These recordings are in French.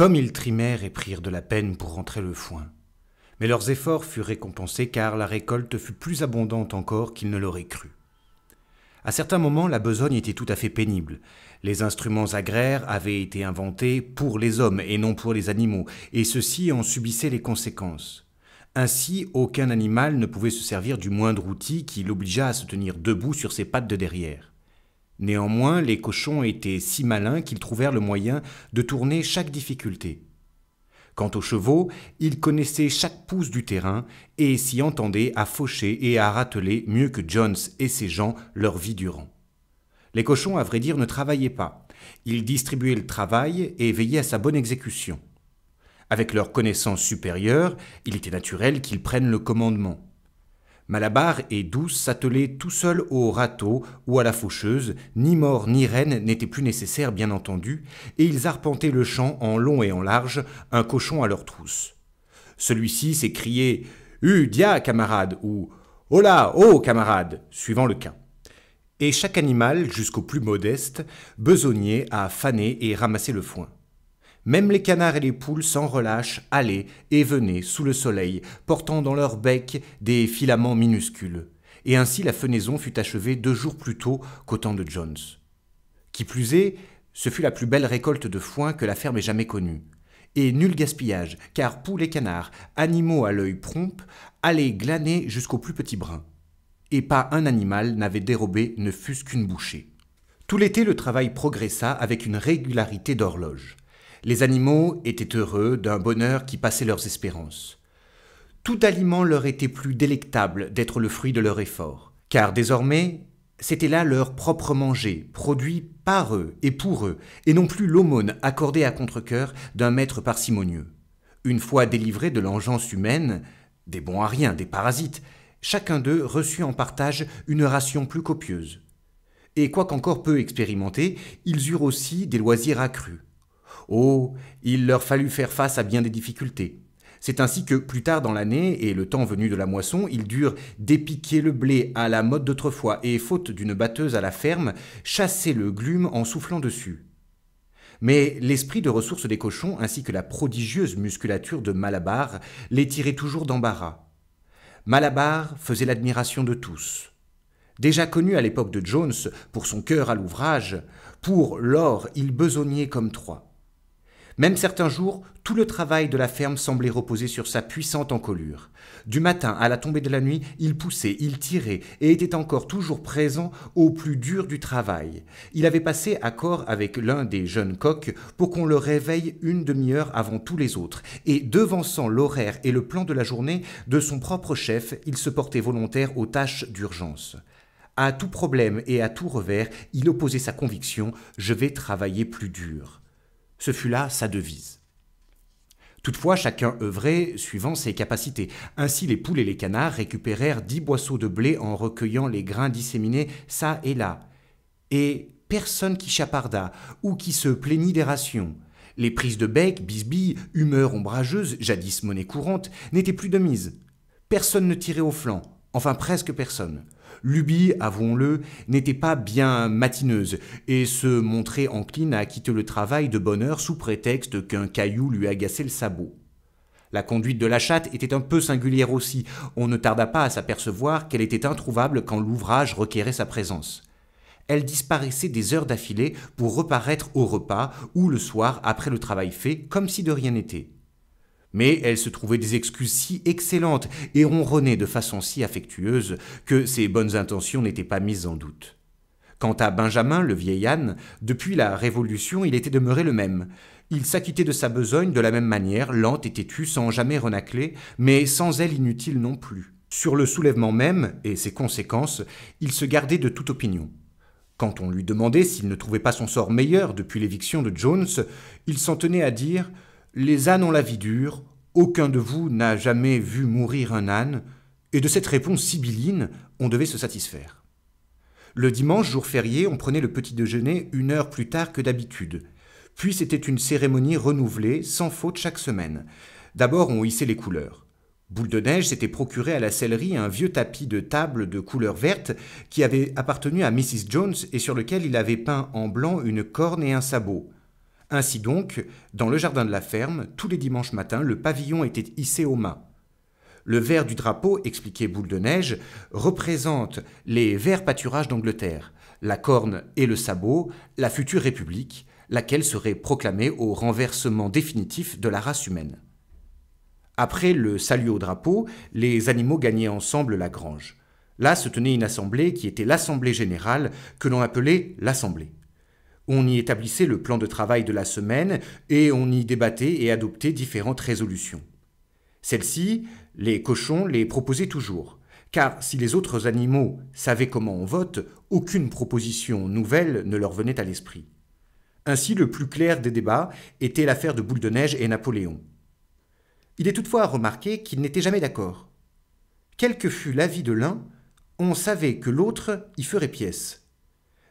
Comme ils trimèrent et prirent de la peine pour rentrer le foin. Mais leurs efforts furent récompensés car la récolte fut plus abondante encore qu'ils ne l'auraient cru. À certains moments, la besogne était tout à fait pénible. Les instruments agraires avaient été inventés pour les hommes et non pour les animaux, et ceux-ci en subissaient les conséquences. Ainsi, aucun animal ne pouvait se servir du moindre outil qui l'obligeât à se tenir debout sur ses pattes de derrière. Néanmoins, les cochons étaient si malins qu'ils trouvèrent le moyen de tourner chaque difficulté. Quant aux chevaux, ils connaissaient chaque pouce du terrain et s'y entendaient à faucher et à rateler mieux que Jones et ses gens leur vie durant. Les cochons, à vrai dire, ne travaillaient pas. Ils distribuaient le travail et veillaient à sa bonne exécution. Avec leur connaissance supérieure, il était naturel qu'ils prennent le commandement. Malabar et Douce s'attelaient tout seuls au râteau ou à la faucheuse, ni mort ni reine n'étaient plus nécessaires bien entendu, et ils arpentaient le champ en long et en large, un cochon à leur trousse. Celui-ci s'écriait « dia, camarade » ou « Hola, oh, camarade » suivant le cas. Et chaque animal, jusqu'au plus modeste, besognait à faner et ramasser le foin. Même les canards et les poules sans relâche allaient et venaient sous le soleil, portant dans leur bec des filaments minuscules. Et ainsi la fenaison fut achevée 2 jours plus tôt qu'au temps de Jones. Qui plus est, ce fut la plus belle récolte de foin que la ferme ait jamais connue. Et nul gaspillage, car poules et canards, animaux à l'œil prompt, allaient glaner jusqu'au plus petit brin. Et pas un animal n'avait dérobé ne fût-ce qu'une bouchée. Tout l'été, le travail progressa avec une régularité d'horloge. Les animaux étaient heureux d'un bonheur qui passait leurs espérances. Tout aliment leur était plus délectable d'être le fruit de leur effort, car désormais, c'était là leur propre manger, produit par eux et pour eux, et non plus l'aumône accordée à contre-cœur d'un maître parcimonieux. Une fois délivrés de l'engeance humaine, des bons à rien, des parasites, chacun d'eux reçut en partage une ration plus copieuse. Et quoiqu'encore peu expérimentés, ils eurent aussi des loisirs accrus. Oh, il leur fallut faire face à bien des difficultés. C'est ainsi que, plus tard dans l'année, et le temps venu de la moisson, ils durent dépiquer le blé à la mode d'autrefois et, faute d'une batteuse à la ferme, chasser le glume en soufflant dessus. Mais l'esprit de ressource des cochons, ainsi que la prodigieuse musculature de Malabar, les tiraient toujours d'embarras. Malabar faisait l'admiration de tous. Déjà connu à l'époque de Jones pour son cœur à l'ouvrage, pour l'or il besognait comme 3. Même certains jours, tout le travail de la ferme semblait reposer sur sa puissante encolure. Du matin à la tombée de la nuit, il poussait, il tirait et était encore toujours présent au plus dur du travail. Il avait passé accord avec l'un des jeunes coqs pour qu'on le réveille 1 demi-heure avant tous les autres, et devançant l'horaire et le plan de la journée de son propre chef, il se portait volontaire aux tâches d'urgence. À tout problème et à tout revers, il opposait sa conviction « je vais travailler plus dur ». Ce fut là sa devise. Toutefois, chacun œuvrait suivant ses capacités. Ainsi, les poules et les canards récupérèrent 10 boisseaux de blé en recueillant les grains disséminés çà et là. Et personne qui chaparda ou qui se plaignit des rations. Les prises de bec, bisbilles, humeur ombrageuse, jadis monnaie courante, n'étaient plus de mise. Personne ne tirait au flanc, enfin presque personne. Lubie, avouons-le, n'était pas bien matineuse et se montrait encline à quitter le travail de bonne heure sous prétexte qu'un caillou lui agaçait le sabot. La conduite de la chatte était un peu singulière aussi. On ne tarda pas à s'apercevoir qu'elle était introuvable quand l'ouvrage requérait sa présence. Elle disparaissait des heures d'affilée pour reparaître au repas ou le soir après le travail fait, comme si de rien n'était. Mais elle se trouvait des excuses si excellentes et ronronnait de façon si affectueuse que ses bonnes intentions n'étaient pas mises en doute. Quant à Benjamin, le vieil âne, depuis la Révolution, il était demeuré le même. Il s'acquittait de sa besogne de la même manière, lente et têtue, sans jamais renacler, mais sans elle inutile non plus. Sur le soulèvement même et ses conséquences, il se gardait de toute opinion. Quand on lui demandait s'il ne trouvait pas son sort meilleur depuis l'éviction de Jones, il s'en tenait à dire « Les ânes ont la vie dure, aucun de vous n'a jamais vu mourir un âne », et de cette réponse sibylline, on devait se satisfaire. Le dimanche, jour férié, on prenait le petit déjeuner 1 heure plus tard que d'habitude. Puis c'était une cérémonie renouvelée, sans faute chaque semaine. D'abord, on hissait les couleurs. Boule de Neige s'était procuré à la sellerie un vieux tapis de table de couleur verte qui avait appartenu à Mrs. Jones et sur lequel il avait peint en blanc une corne et un sabot. Ainsi donc, dans le jardin de la ferme, tous les dimanches matins, le pavillon était hissé au mât. Le vert du drapeau, expliquait Boule de Neige, représente les verts pâturages d'Angleterre, la corne et le sabot, la future république, laquelle serait proclamée au renversement définitif de la race humaine. Après le salut au drapeau, les animaux gagnaient ensemble la grange. Là se tenait une assemblée qui était l'assemblée générale, que l'on appelait l'assemblée. On y établissait le plan de travail de la semaine et on y débattait et adoptait différentes résolutions. Celles-ci, les cochons les proposaient toujours, car si les autres animaux savaient comment on vote, aucune proposition nouvelle ne leur venait à l'esprit. Ainsi, le plus clair des débats était l'affaire de Boule de Neige et Napoléon. Il est toutefois à remarquer qu'ils n'étaient jamais d'accord. Quel que fût l'avis de l'un, on savait que l'autre y ferait pièce.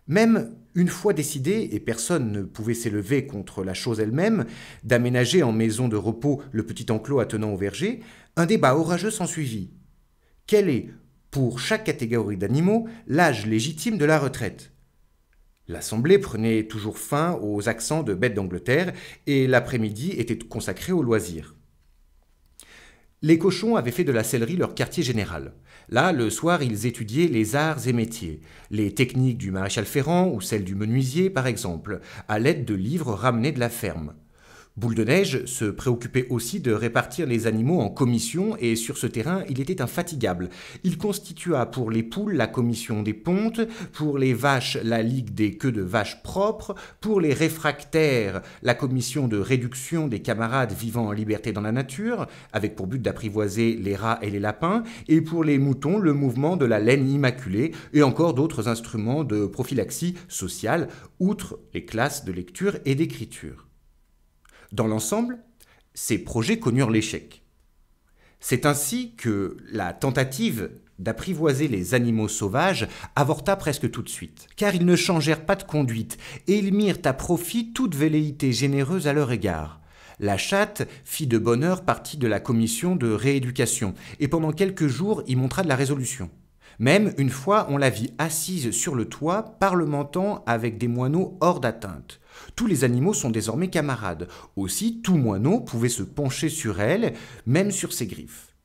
Même une fois décidé, et personne ne pouvait s'élever contre la chose elle-même, d'aménager en maison de repos le petit enclos attenant au verger, un débat orageux s'ensuivit. Quel est, pour chaque catégorie d'animaux, l'âge légitime de la retraite ? L'assemblée prenait toujours fin aux accents de bêtes d'Angleterre et l'après-midi était consacré aux loisirs. Les cochons avaient fait de la sellerie leur quartier général. Là, le soir, ils étudiaient les arts et métiers, les techniques du maréchal Ferrand ou celles du menuisier, par exemple, à l'aide de livres ramenés de la ferme. Boule de Neige se préoccupait aussi de répartir les animaux en commissions et sur ce terrain, il était infatigable. Il constitua pour les poules la commission des pontes, pour les vaches la ligue des queues de vaches propres, pour les réfractaires la commission de réduction des camarades vivant en liberté dans la nature, avec pour but d'apprivoiser les rats et les lapins, et pour les moutons le mouvement de la laine immaculée et encore d'autres instruments de prophylaxie sociale, outre les classes de lecture et d'écriture. Dans l'ensemble, ces projets connurent l'échec. C'est ainsi que la tentative d'apprivoiser les animaux sauvages avorta presque tout de suite, car ils ne changèrent pas de conduite et ils mirent à profit toute velléité généreuse à leur égard. La chatte fit de bonne heure partie de la commission de rééducation et pendant quelques jours y montra de la résolution. Même une fois, on la vit assise sur le toit, parlementant avec des moineaux hors d'atteinte. Tous les animaux sont désormais camarades. Aussi, tout moineau pouvait se pencher sur elle, même sur ses griffes.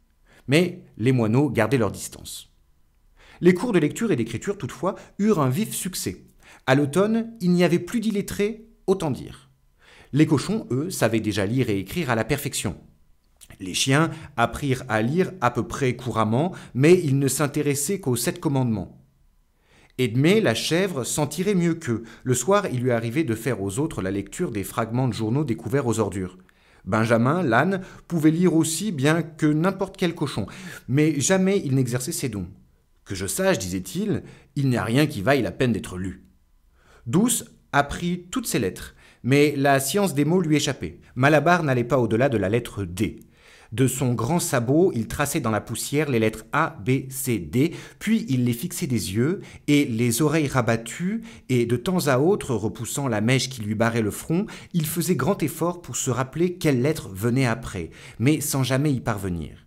Mais les moineaux gardaient leur distance. Les cours de lecture et d'écriture, toutefois, eurent un vif succès. À l'automne, il n'y avait plus d'illettrés, autant dire. Les cochons, eux, savaient déjà lire et écrire à la perfection. Les chiens apprirent à lire à peu près couramment, mais ils ne s'intéressaient qu'aux 7 commandements. Edmé, la chèvre, s'en tirait mieux qu'eux. Le soir, il lui arrivait de faire aux autres la lecture des fragments de journaux découverts aux ordures. Benjamin, l'âne, pouvait lire aussi bien que n'importe quel cochon, mais jamais il n'exerçait ses dons. Que je sache, disait-il, il n'y a rien qui vaille la peine d'être lu. Douce apprit toutes ses lettres, mais la science des mots lui échappait. Malabar n'allait pas au-delà de la lettre D. De son grand sabot, il traçait dans la poussière les lettres A, B, C, D, puis il les fixait des yeux et les oreilles rabattues, et de temps à autre, repoussant la mèche qui lui barrait le front, il faisait grand effort pour se rappeler quelle lettre venait après, mais sans jamais y parvenir.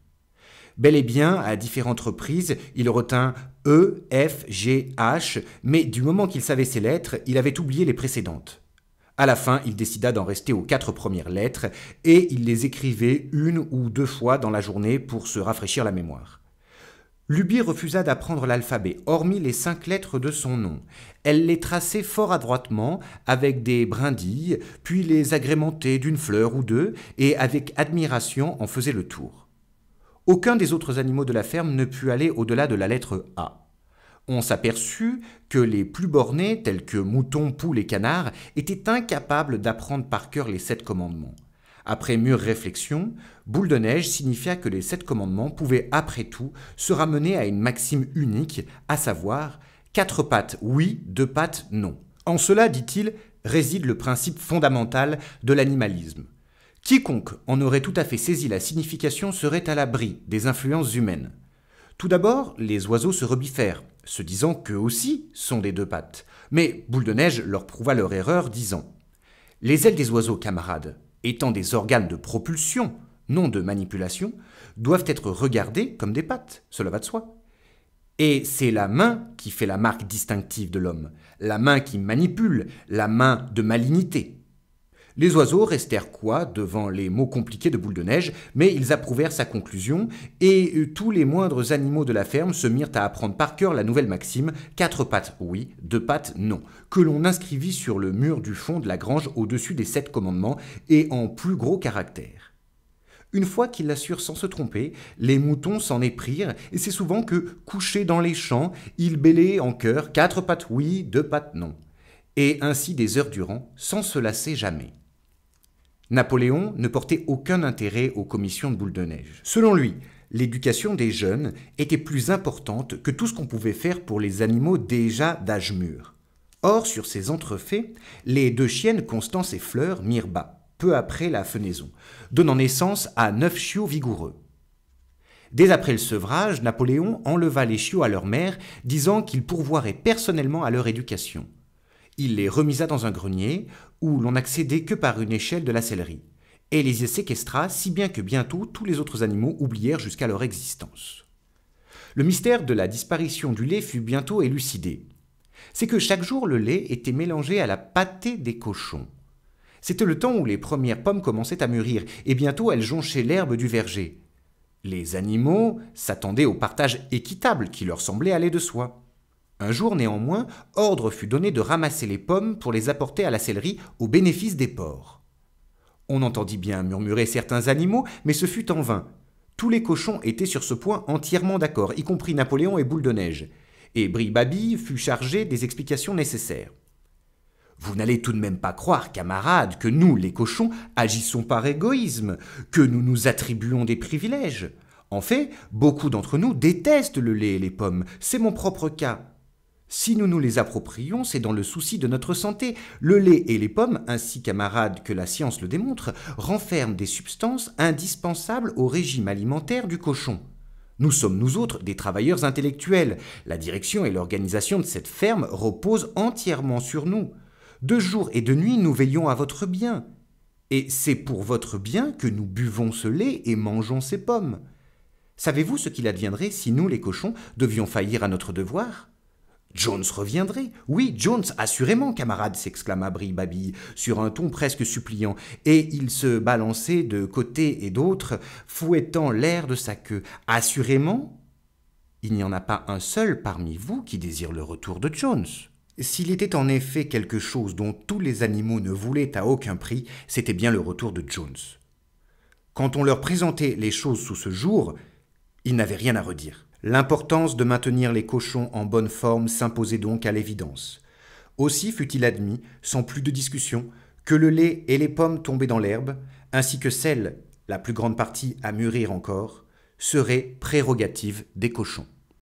Bel et bien, à différentes reprises, il retint E, F, G, H, mais du moment qu'il savait ces lettres, il avait oublié les précédentes. À la fin, il décida d'en rester aux 4 premières lettres et il les écrivait 1 ou 2 fois dans la journée pour se rafraîchir la mémoire. Lubie refusa d'apprendre l'alphabet, hormis les 5 lettres de son nom. Elle les traçait fort adroitement, avec des brindilles, puis les agrémentait d'une fleur ou deux, et avec admiration en faisait le tour. Aucun des autres animaux de la ferme ne put aller au-delà de la lettre A. On s'aperçut que les plus bornés, tels que moutons, poules et canards, étaient incapables d'apprendre par cœur les 7 commandements. Après mûre réflexion, Boule de Neige signifia que les 7 commandements pouvaient, après tout, se ramener à une maxime unique, à savoir 4 pattes oui, 2 pattes non. En cela, dit-il, réside le principe fondamental de l'animalisme. Quiconque en aurait tout à fait saisi la signification serait à l'abri des influences humaines. Tout d'abord, les oiseaux se rebiffèrent, se disant qu'eux aussi sont des 2 pattes. Mais Boule de Neige leur prouva leur erreur, disant « Les ailes des oiseaux, camarades, étant des organes de propulsion, non de manipulation, doivent être regardées comme des pattes, cela va de soi. Et c'est la main qui fait la marque distinctive de l'homme, la main qui manipule, la main de malignité. Les oiseaux restèrent quoi devant les mots compliqués de Boule de Neige, mais ils approuvèrent sa conclusion, et tous les moindres animaux de la ferme se mirent à apprendre par cœur la nouvelle maxime « 4 pattes oui, 2 pattes non », que l'on inscrivit sur le mur du fond de la grange au-dessus des 7 commandements et en plus gros caractères. Une fois qu'ils l'assurent sans se tromper, les moutons s'en éprirent, et c'est souvent que, couchés dans les champs, ils bêlaient en chœur « 4 pattes oui, 2 pattes non », et ainsi des heures durant, sans se lasser jamais. Napoléon ne portait aucun intérêt aux commissions de Boule de Neige. Selon lui, l'éducation des jeunes était plus importante que tout ce qu'on pouvait faire pour les animaux déjà d'âge mûr. Or, sur ces entrefaits, les 2 chiennes Constance et Fleur mirent bas, peu après la fenaison, donnant naissance à 9 chiots vigoureux. Dès après le sevrage, Napoléon enleva les chiots à leur mère, disant qu'il pourvoirait personnellement à leur éducation. Il les remisa dans un grenier, où l'on n'accédait que par une échelle de la sellerie, et les y séquestra, si bien que bientôt tous les autres animaux oublièrent jusqu'à leur existence. Le mystère de la disparition du lait fut bientôt élucidé. C'est que chaque jour le lait était mélangé à la pâtée des cochons. C'était le temps où les premières pommes commençaient à mûrir, et bientôt elles jonchaient l'herbe du verger. Les animaux s'attendaient au partage équitable qui leur semblait aller de soi. Un jour néanmoins, ordre fut donné de ramasser les pommes pour les apporter à la sellerie au bénéfice des porcs. On entendit bien murmurer certains animaux, mais ce fut en vain. Tous les cochons étaient sur ce point entièrement d'accord, y compris Napoléon et Boule de Neige, et Bri-Babi fut chargé des explications nécessaires. Vous n'allez tout de même pas croire, camarades, que nous, les cochons, agissons par égoïsme, que nous nous attribuons des privilèges. En fait, beaucoup d'entre nous détestent le lait et les pommes, c'est mon propre cas. Si nous nous les approprions, c'est dans le souci de notre santé. Le lait et les pommes, ainsi camarades que la science le démontre, renferment des substances indispensables au régime alimentaire du cochon. Nous sommes nous autres des travailleurs intellectuels. La direction et l'organisation de cette ferme reposent entièrement sur nous. De jour et de nuit, nous veillons à votre bien. Et c'est pour votre bien que nous buvons ce lait et mangeons ces pommes. Savez-vous ce qu'il adviendrait si nous, les cochons, devions faillir à notre devoir ? Jones reviendrait. Oui, Jones, assurément, camarade, s'exclama Bri-Babi, sur un ton presque suppliant, et il se balançait de côté et d'autre, fouettant l'air de sa queue. Assurément, il n'y en a pas un seul parmi vous qui désire le retour de Jones. S'il était en effet quelque chose dont tous les animaux ne voulaient à aucun prix, c'était bien le retour de Jones. Quand on leur présentait les choses sous ce jour, ils n'avaient rien à redire. L'importance de maintenir les cochons en bonne forme s'imposait donc à l'évidence. Aussi fut-il admis, sans plus de discussion, que le lait et les pommes tombées dans l'herbe, ainsi que celles, la plus grande partie à mûrir encore, seraient prérogatives des cochons.